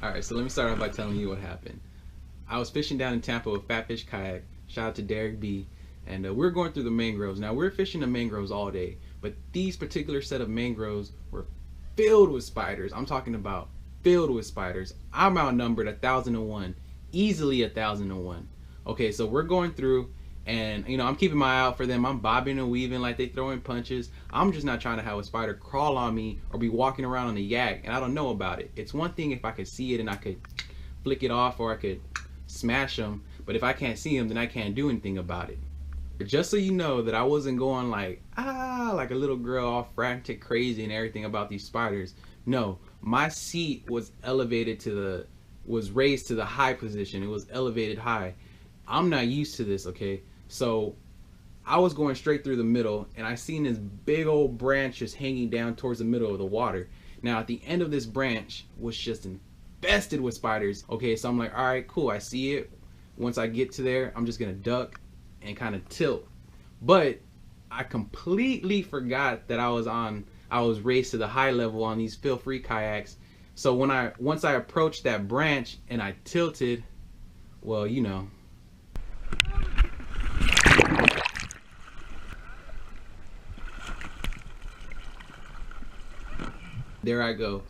Alright, so let me start off by telling you what happened. I was fishing down in Tampa with Fat Fish Kayak. Shout out to Derek B. And we were going through the mangroves. Now, we're fishing the mangroves all day, but these particular set of mangroves were filled with spiders. I'm talking about filled with spiders. I'm outnumbered 1,001, easily 1,001. Okay, so we're going through, and I'm keeping my eye out for them. I'm bobbing and weaving like they throwing punches. I'm just not trying to have a spider crawl on me or be walking around on the yak and I don't know about it. It's one thing if I could see it and I could flick it off or I could smash them, but if I can't see them, then I can't do anything about it. Just so you know that I wasn't going like like a little girl, all frantic, crazy and everything about these spiders. No, my seat was raised to the high position. It was elevated high. I'm not used to this, okay? So I was going straight through the middle and I seen this big old branch just hanging down towards the middle of the water. Now at the end of this branch was just infested with spiders. Okay, so I'm like, all right, cool, I see it. Once I get to there, I'm just gonna duck and kind of tilt. But I completely forgot that I was raised to the high level on these feel-free kayaks. So once I approached that branch and I tilted, well, there I go.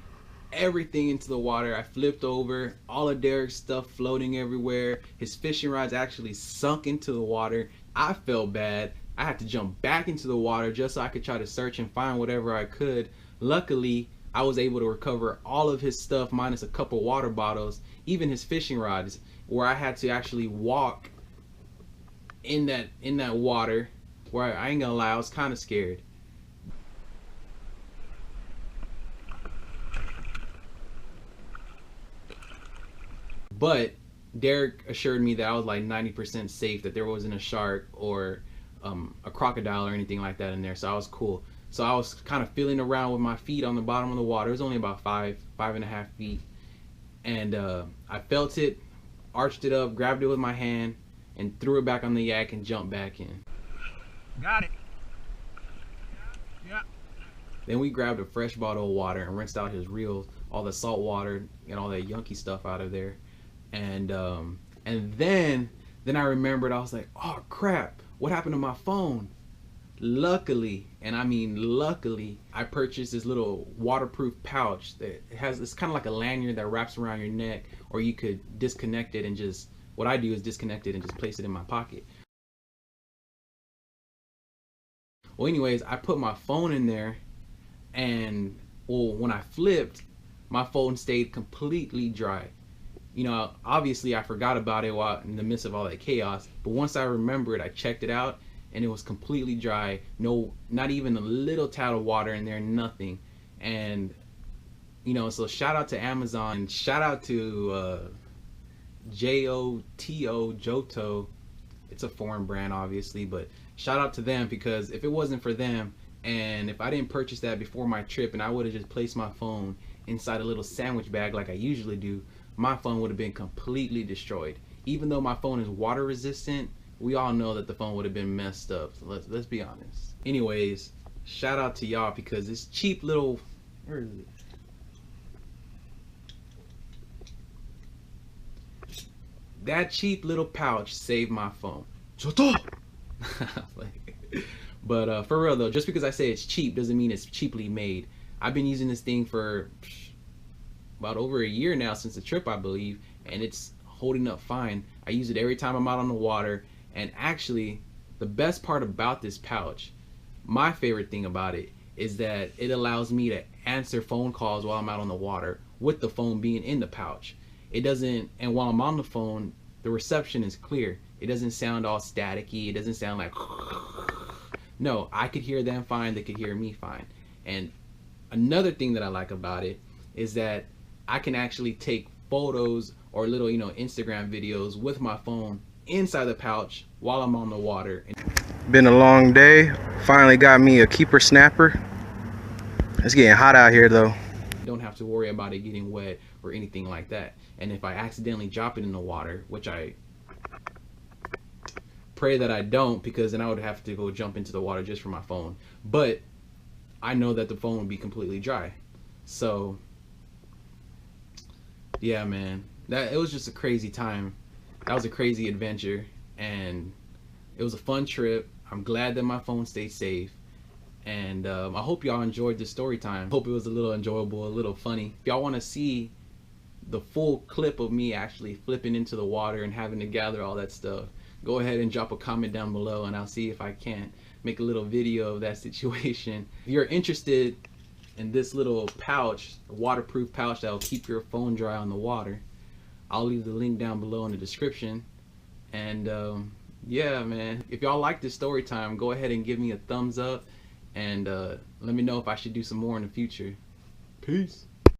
Everything into the water. I flipped over, all of Derek's stuff floating everywhere. His fishing rods actually sunk into the water. I felt bad. I had to jump back into the water just so I could try to search and find whatever I could. Luckily, I was able to recover all of his stuff minus a couple water bottles, even his fishing rods, where I had to actually walk in that water where I ain't gonna lie, I was kind of scared. But Derek assured me that I was like 90% safe, that there wasn't a shark or a crocodile or anything like that in there, so I was cool. So I was kind of feeling around with my feet on the bottom of the water. It was only about 5.5 feet, and I felt it, arched it up, grabbed it with my hand, and threw it back on the yak and jumped back in. Got it. Yeah. Then we grabbed a fresh bottle of water and rinsed out his reels, all the salt water and all that yunky stuff out of there. And then I remembered, I was like, oh crap, what happened to my phone? Luckily, and I mean luckily, I purchased this little waterproof pouch that it's kind of like a lanyard that wraps around your neck, or you could disconnect it and just, what I do is disconnect it and just place it in my pocket. Well, anyways, I put my phone in there, and well, when I flipped, my phone stayed completely dry. Obviously I forgot about it while in the midst of all that chaos, but once I remembered, I checked it out and it was completely dry. No, not even a little tad of water in there, nothing. And so shout out to Amazon, shout out to Joto. It's a foreign brand obviously, but shout out to them, because if it wasn't for them, and if I didn't purchase that before my trip and I would have just placed my phone inside a little sandwich bag like I usually do, my phone would have been completely destroyed. Even though my phone is water resistant, we all know that the phone would have been messed up. So let's be honest. Anyways, shout out to y'all, because this cheap little, where is it? That cheap little pouch saved my phone. But for real though, just because I say it's cheap doesn't mean it's cheaply made. I've been using this thing for about over a year now, since the trip I believe, and it's holding up fine. I use it every time I'm out on the water, and actually the best part about this pouch, my favorite thing about it, is that it allows me to answer phone calls while I'm out on the water with the phone being in the pouch. It doesn't, and while I'm on the phone, the reception is clear. It doesn't sound all staticky. It doesn't sound like no, I could hear them fine, they could hear me fine. And another thing that I like about it is that I can actually take photos or little, Instagram videos with my phone inside the pouch while I'm on the water. Been a long day. Finally got me a keeper snapper. It's getting hot out here though. Don't have to worry about it getting wet or anything like that. And if I accidentally drop it in the water, which I pray that I don't, because then I would have to go jump into the water just for my phone, but I know that the phone would be completely dry. So Yeah, man. It was just a crazy time. That was a crazy adventure, and it was a fun trip. I'm glad that my phone stayed safe, and I hope y'all enjoyed this story time. Hope it was a little enjoyable, a little funny. If y'all want to see the full clip of me actually flipping into the water and having to gather all that stuff, go ahead and drop a comment down below, and I'll see if I can make a little video of that situation. If you're interested in this little pouch, a waterproof pouch that will keep your phone dry on the water, I'll leave the link down below in the description. And yeah, man, if y'all like this story time, go ahead and give me a thumbs up, and let me know if I should do some more in the future. Peace.